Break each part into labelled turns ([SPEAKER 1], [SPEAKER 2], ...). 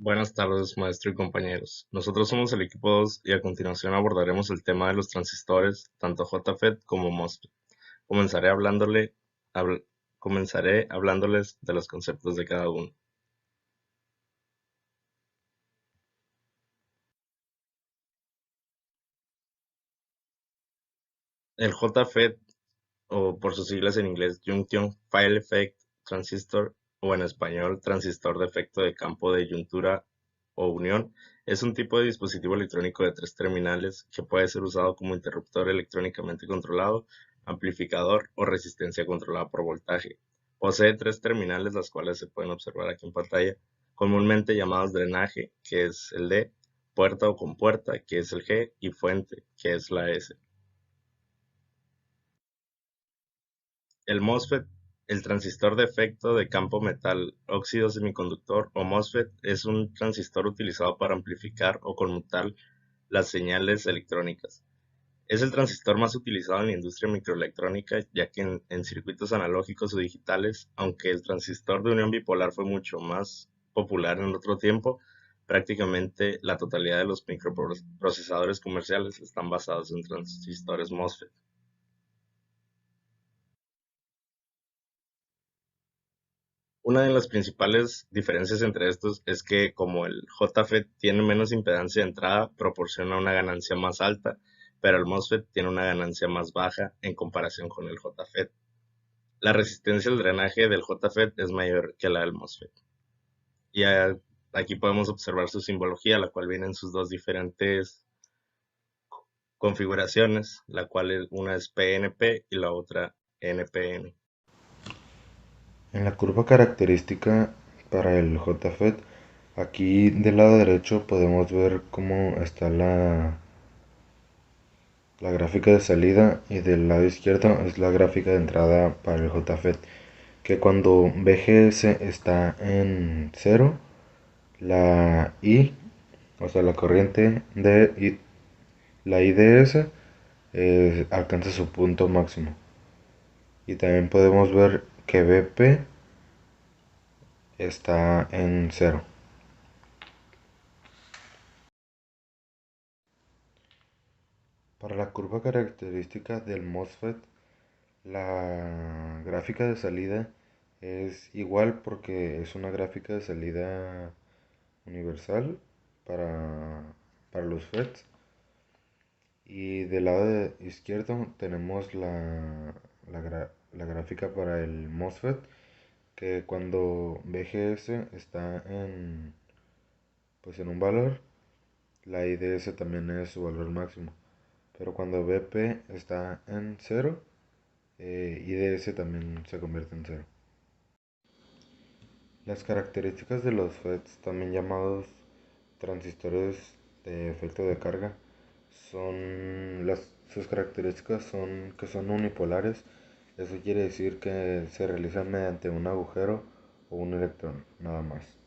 [SPEAKER 1] Buenas tardes, maestro y compañeros. Nosotros somos el equipo 2 y a continuación abordaremos el tema de los transistores, tanto JFET como MOSFET. Comenzaré habl- comenzaré hablándoles de los conceptos de cada uno. El JFET, o por sus siglas en inglés, Junction File Effect Transistor, o en español, transistor de efecto de campo de yuntura o unión, es un tipo de dispositivo electrónico de tres terminales que puede ser usado como interruptor electrónicamente controlado, amplificador o resistencia controlada por voltaje. Posee tres terminales, las cuales se pueden observar aquí en pantalla, comúnmente llamados drenaje, que es el D, puerta o compuerta, que es el G, y fuente, que es la S. El MOSFET, el transistor de efecto de campo metal óxido semiconductor o MOSFET, es un transistor utilizado para amplificar o conmutar las señales electrónicas. Es el transistor más utilizado en la industria microelectrónica, ya que en circuitos analógicos o digitales, aunque el transistor de unión bipolar fue mucho más popular en otro tiempo, prácticamente la totalidad de los microprocesadores comerciales están basados en transistores MOSFET. Una de las principales diferencias entre estos es que como el JFET tiene menos impedancia de entrada, proporciona una ganancia más alta, pero el MOSFET tiene una ganancia más baja en comparación con el JFET. La resistencia al drenaje del JFET es mayor que la del MOSFET. Y aquí podemos observar su simbología, la cual viene en sus dos diferentes configuraciones, la cual una es PNP y la otra NPN.
[SPEAKER 2] En la curva característica para el JFET, aquí del lado derecho podemos ver cómo está la gráfica de salida y del lado izquierdo es la gráfica de entrada para el JFET, que cuando VGS está en cero, la I, o sea la corriente de la IDS alcanza su punto máximo. Y también podemos ver que BP está en cero. Para la curva característica del MOSFET, la gráfica de salida es igual porque es una gráfica de salida universal para, para los FETs. Y del lado izquierdo tenemos la gráfica para el MOSFET, que cuando VGS está en un valor, la IDS también es su valor máximo. Pero cuando BP está en cero, IDS también se convierte en cero. Las características de los FETs, también llamados transistores de efecto de carga, sus características son que son unipolares. Eso quiere decir que se realizan mediante un agujero o un electrón, nada más.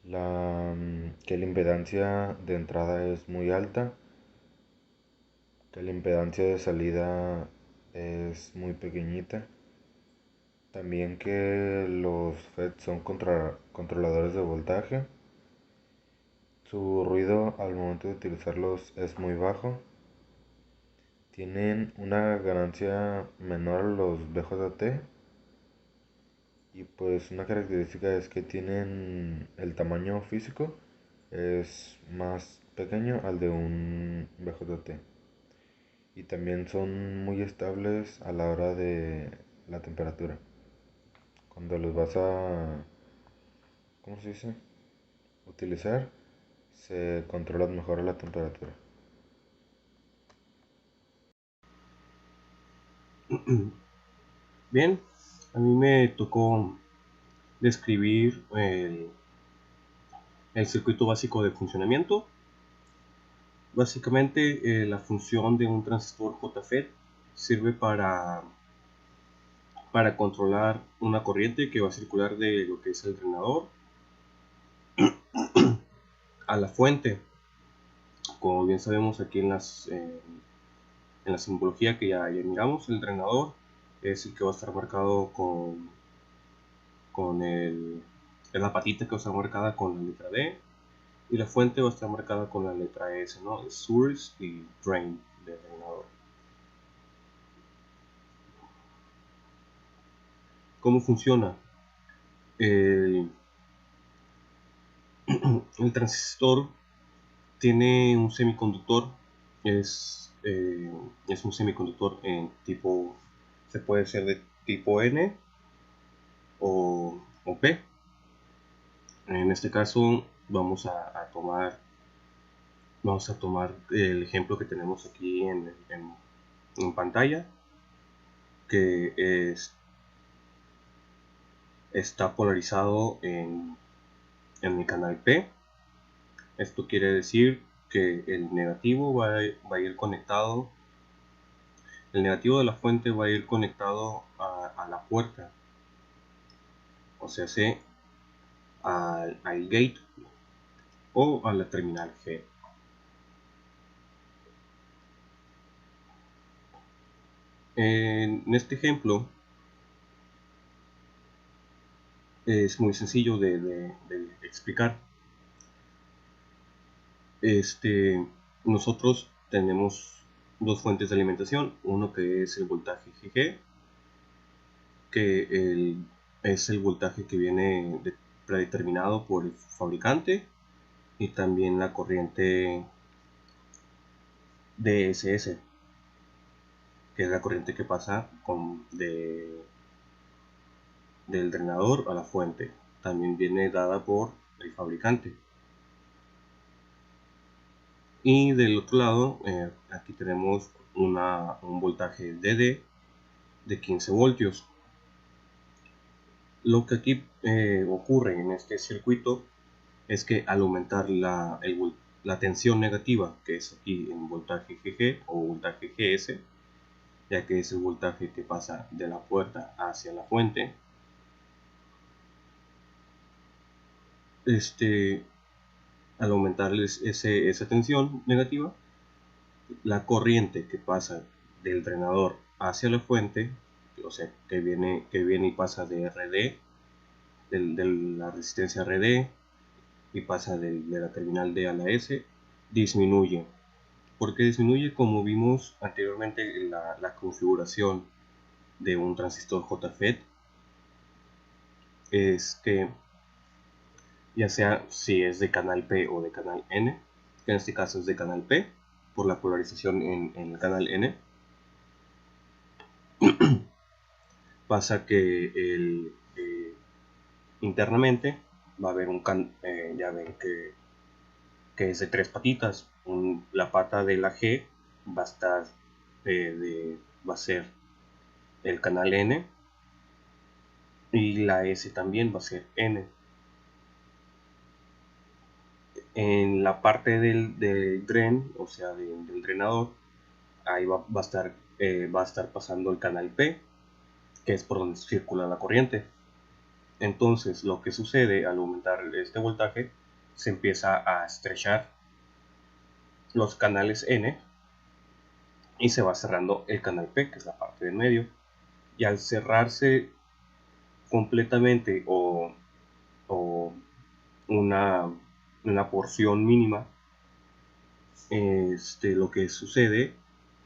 [SPEAKER 2] Que la impedancia de entrada es muy alta, que la impedancia de salida es muy pequeñita. También que los FET son controladores de voltaje. Su ruido al momento de utilizarlos es muy bajo. Tienen una ganancia menor a los BJT. Y pues una característica es que tienen el tamaño físico es más pequeño al de un BJT. Y también son muy estables a la hora de la temperatura. Cuando los vas a, ¿cómo se dice? Utilizar, se controla mejor la temperatura.
[SPEAKER 3] Bien, a mí me tocó describir el circuito básico de funcionamiento. Básicamente, la función de un transistor JFET sirve para controlar una corriente que va a circular de lo que es el drenador a la fuente. Como bien sabemos aquí en la simbología que ya miramos, el drenador es el que va a estar marcado con la patita que va a estar marcada con la letra D, y la fuente va a estar marcada con la letra S, ¿no? Source y drain del drenador. ¿Cómo funciona? El transistor tiene un semiconductor, es un semiconductor en tipo, se puede ser de tipo N o P. En este caso vamos a tomar el ejemplo que tenemos aquí en pantalla, que está polarizado en el canal P. Esto quiere decir que el negativo va a ir conectado, el negativo de la fuente va a ir conectado a la puerta, o sea, al gate o a la terminal G. En este ejemplo es muy sencillo de explicar. Nosotros tenemos dos fuentes de alimentación, uno que es el voltaje GG, que es el voltaje que viene predeterminado por el fabricante, y también la corriente DSS, que es la corriente que pasa del drenador a la fuente, también viene dada por el fabricante. Y del otro lado, aquí tenemos un voltaje DD de 15 voltios. Lo que aquí ocurre en este circuito es que al aumentar la tensión negativa, que es aquí en voltaje GG o voltaje GS, ya que es el voltaje que pasa de la puerta hacia la fuente, al aumentar esa tensión negativa, la corriente que pasa del drenador hacia la fuente, o sea, que viene y pasa de RD, de la resistencia RD, y pasa de la terminal D a la S, disminuye. Porque disminuye, como vimos anteriormente en la configuración de un transistor JFET, es que ya sea si es de canal P o de canal N, que en este caso es de canal P, por la polarización en el canal N, pasa que internamente va a haber ya ven que es de tres patitas. La pata de la G va a estar va a ser el canal N, y la S también va a ser N. En la parte del dren, o sea del drenador, ahí va a estar pasando el canal P, que es por donde circula la corriente. Entonces lo que sucede al aumentar este voltaje, se empieza a estrechar los canales N y se va cerrando el canal P, que es la parte del medio. Y al cerrarse completamente o una porción mínima, lo que sucede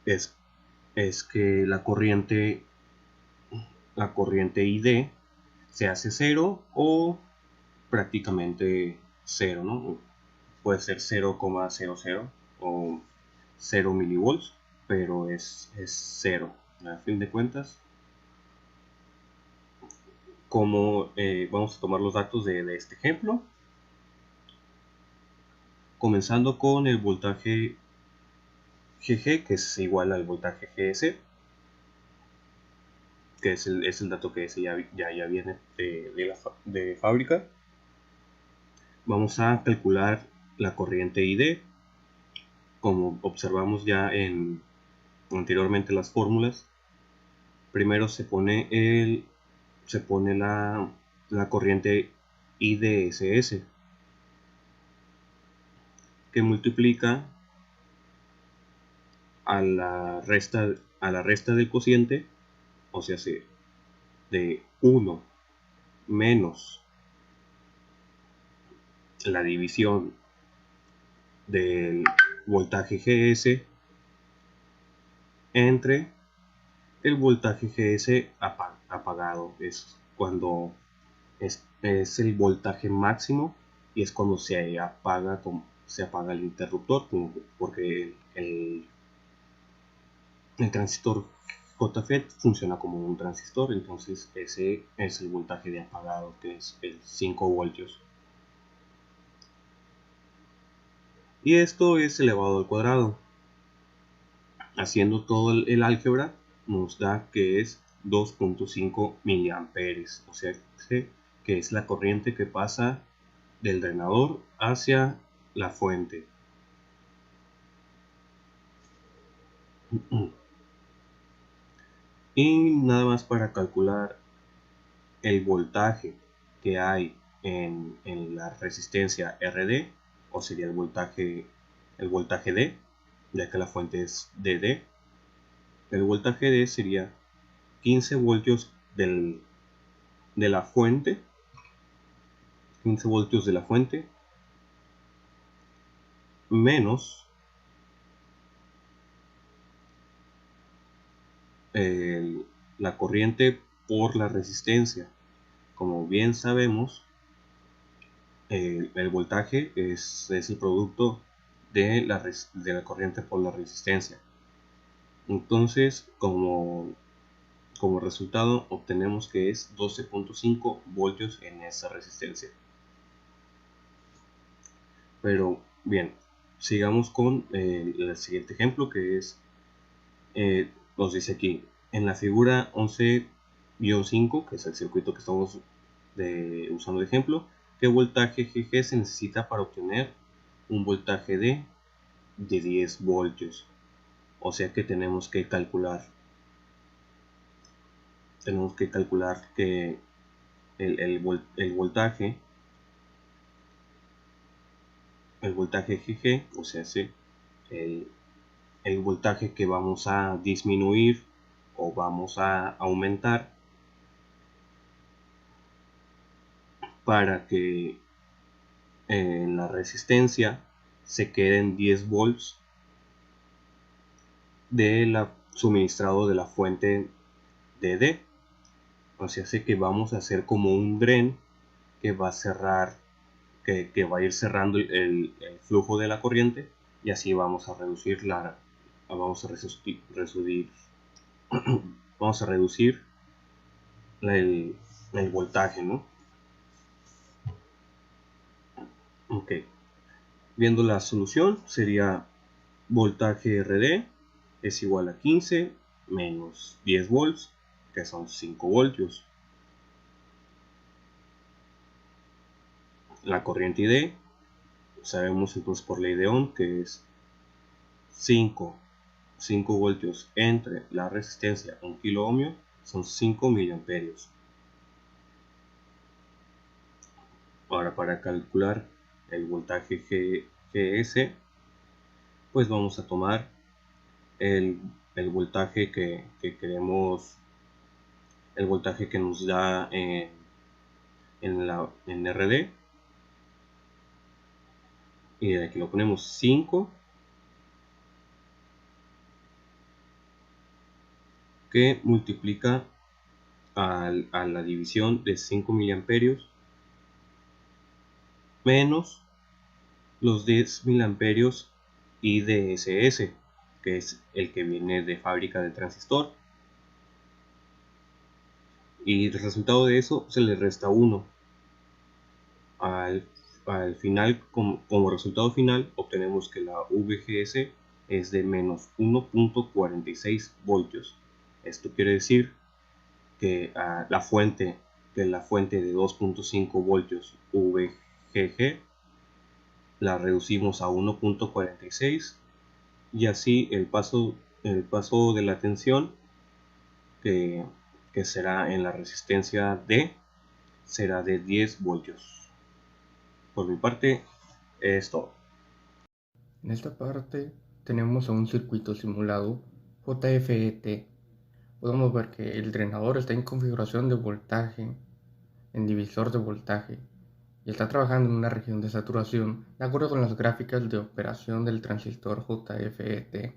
[SPEAKER 3] es que la corriente ID se hace cero o prácticamente cero, ¿no? Puede ser 0,00 o 0 milivolts, pero es cero. A fin de cuentas, como vamos a tomar los datos de este ejemplo, comenzando con el voltaje GG, que es igual al voltaje GS, que es el dato que ya viene de fábrica. Vamos a calcular la corriente ID, como observamos ya anteriormente las fórmulas. Primero se pone la corriente IDSS, que multiplica a la resta del cociente, o sea, de 1 menos la división del voltaje GS entre el voltaje GS apagado. Es cuando es el voltaje máximo y es cuando se apaga el interruptor, porque el transistor JFET funciona como un transistor, entonces ese es el voltaje de apagado, que es el 5 voltios. Y esto es elevado al cuadrado. Haciendo todo el álgebra nos da que es 2.5 miliamperes, o sea que es la corriente que pasa del drenador hacia la fuente. Y nada más para calcular el voltaje que hay en la resistencia RD, o sería el voltaje D, ya que la fuente es DD. El voltaje D sería 15 voltios de la fuente, 15 voltios de la fuente, menos la corriente por la resistencia. Como bien sabemos, el voltaje es el producto de la corriente por la resistencia. Entonces, como resultado, obtenemos que es 12.5 voltios en esa resistencia. Pero bien, sigamos con el siguiente ejemplo, que es, nos dice aquí, en la figura 11-5, que es el circuito que estamos usando de ejemplo, ¿qué voltaje GG se necesita para obtener un voltaje de 10 voltios? O sea que tenemos que calcular que el voltaje GG, o sea, el voltaje que vamos a disminuir o vamos a aumentar para que en la resistencia se queden 10 volts de suministrado de la fuente DD. O sea, sé que vamos a hacer como un dren que va a cerrar, que va a ir cerrando el flujo de la corriente, y así vamos a reducir vamos a reducir el voltaje, ¿no? Ok, viendo la solución sería voltaje RD es igual a 15 menos 10 volts, que son 5 voltios. La corriente ID sabemos entonces por ley de Ohm que es 5 voltios entre la resistencia 1 kilo ohmio son 5 miliamperios. Ahora, para calcular el voltaje GS, pues vamos a tomar el voltaje que queremos, el voltaje que nos da en RD, y aquí lo ponemos 5, que multiplica a la división de 5 miliamperios menos los 10 miliamperios IDSS, que es el que viene de fábrica del transistor, y el resultado de eso se le resta 1. Al final, como resultado final, obtenemos que la VGS es de menos 1.46 voltios. Esto quiere decir que la fuente de 2.5 voltios VGG la reducimos a 1.46, y así el paso de la tensión que será en la resistencia D será de 10 voltios. Por mi parte es todo.
[SPEAKER 4] En esta parte tenemos a un circuito simulado JFET. Podemos ver que el drenador está en configuración de voltaje, en divisor de voltaje, y está trabajando en una región de saturación de acuerdo con las gráficas de operación del transistor JFET.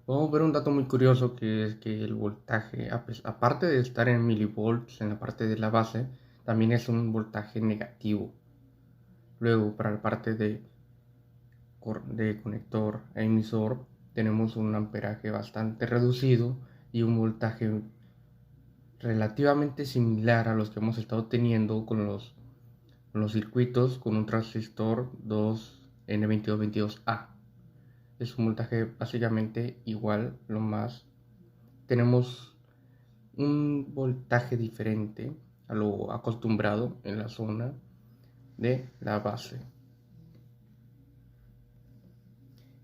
[SPEAKER 4] Podemos ver un dato muy curioso, que es que el voltaje, aparte de estar en milivolts en la parte de la base, también es un voltaje negativo. Luego, para la parte de conector e emisor, tenemos un amperaje bastante reducido y un voltaje relativamente similar a los que hemos estado teniendo con los circuitos con un transistor 2N2222A. Es un voltaje básicamente igual, tenemos un voltaje diferente a lo acostumbrado en la zona de la base.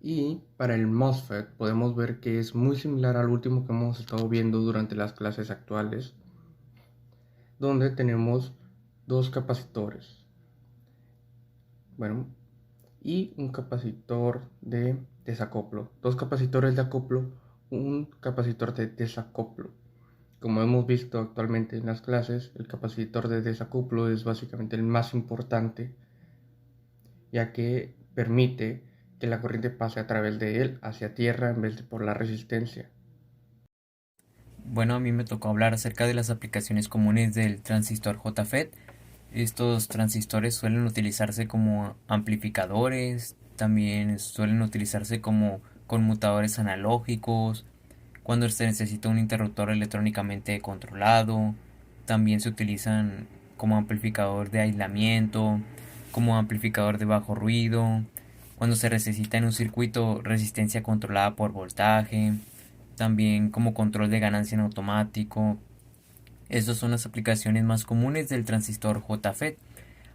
[SPEAKER 4] Y para el MOSFET podemos ver que es muy similar al último que hemos estado viendo durante las clases actuales, donde tenemos dos capacitores, y un capacitor de desacoplo, dos capacitores de acoplo, un capacitor de desacoplo. Como hemos visto actualmente en las clases, el capacitor de desacoplo es básicamente el más importante, ya que permite que la corriente pase a través de él hacia tierra en vez de por la resistencia.
[SPEAKER 5] Bueno, a mí me tocó hablar acerca de las aplicaciones comunes del transistor JFET. Estos transistores suelen utilizarse como amplificadores, también suelen utilizarse como conmutadores analógicos, cuando se necesita un interruptor electrónicamente controlado, también se utilizan como amplificador de aislamiento, como amplificador de bajo ruido, cuando se necesita en un circuito resistencia controlada por voltaje, también como control de ganancia en automático. Estas son las aplicaciones más comunes del transistor JFET.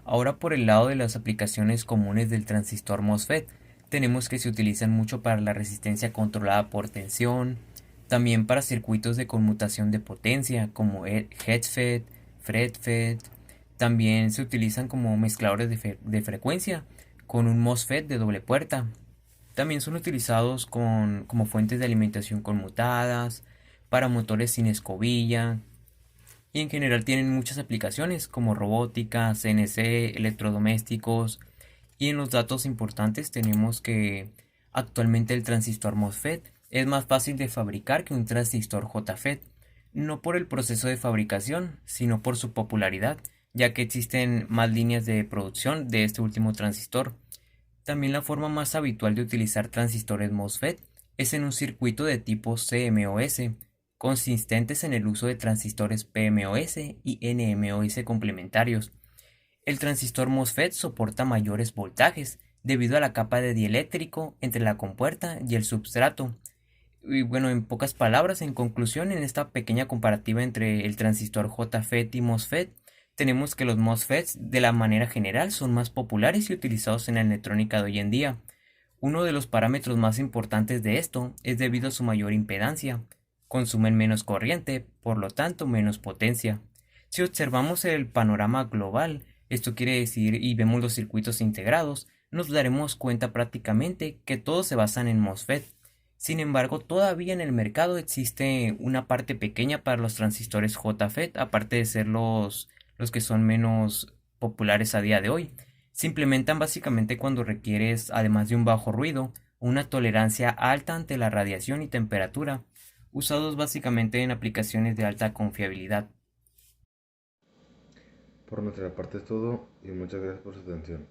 [SPEAKER 5] Ahora, por el lado de las aplicaciones comunes del transistor MOSFET, tenemos que se utilizan mucho para la resistencia controlada por tensión, también para circuitos de conmutación de potencia como HETFET, FRETFET. También se utilizan como mezcladores de frecuencia con un MOSFET de doble puerta. También son utilizados como fuentes de alimentación conmutadas, para motores sin escobilla, y en general tienen muchas aplicaciones como robótica, CNC, electrodomésticos. Y en los datos importantes tenemos que actualmente el transistor MOSFET es más fácil de fabricar que un transistor JFET, no por el proceso de fabricación, sino por su popularidad, ya que existen más líneas de producción de este último transistor. También la forma más habitual de utilizar transistores MOSFET es en un circuito de tipo CMOS, consistentes en el uso de transistores PMOS y NMOS complementarios. El transistor MOSFET soporta mayores voltajes debido a la capa de dieléctrico entre la compuerta y el substrato. Y bueno, en pocas palabras, en conclusión, en esta pequeña comparativa entre el transistor JFET y MOSFET, tenemos que los MOSFETs de la manera general son más populares y utilizados en la electrónica de hoy en día. Uno de los parámetros más importantes de esto es debido a su mayor impedancia. Consumen menos corriente, por lo tanto menos potencia. Si observamos el panorama global, esto quiere decir, y vemos los circuitos integrados, nos daremos cuenta prácticamente que todos se basan en MOSFET. Sin embargo, todavía en el mercado existe una parte pequeña para los transistores JFET, aparte de ser los que son menos populares a día de hoy. Se implementan básicamente cuando requieres, además de un bajo ruido, una tolerancia alta ante la radiación y temperatura, usados básicamente en aplicaciones de alta confiabilidad.
[SPEAKER 2] Por nuestra parte es todo y muchas gracias por su atención.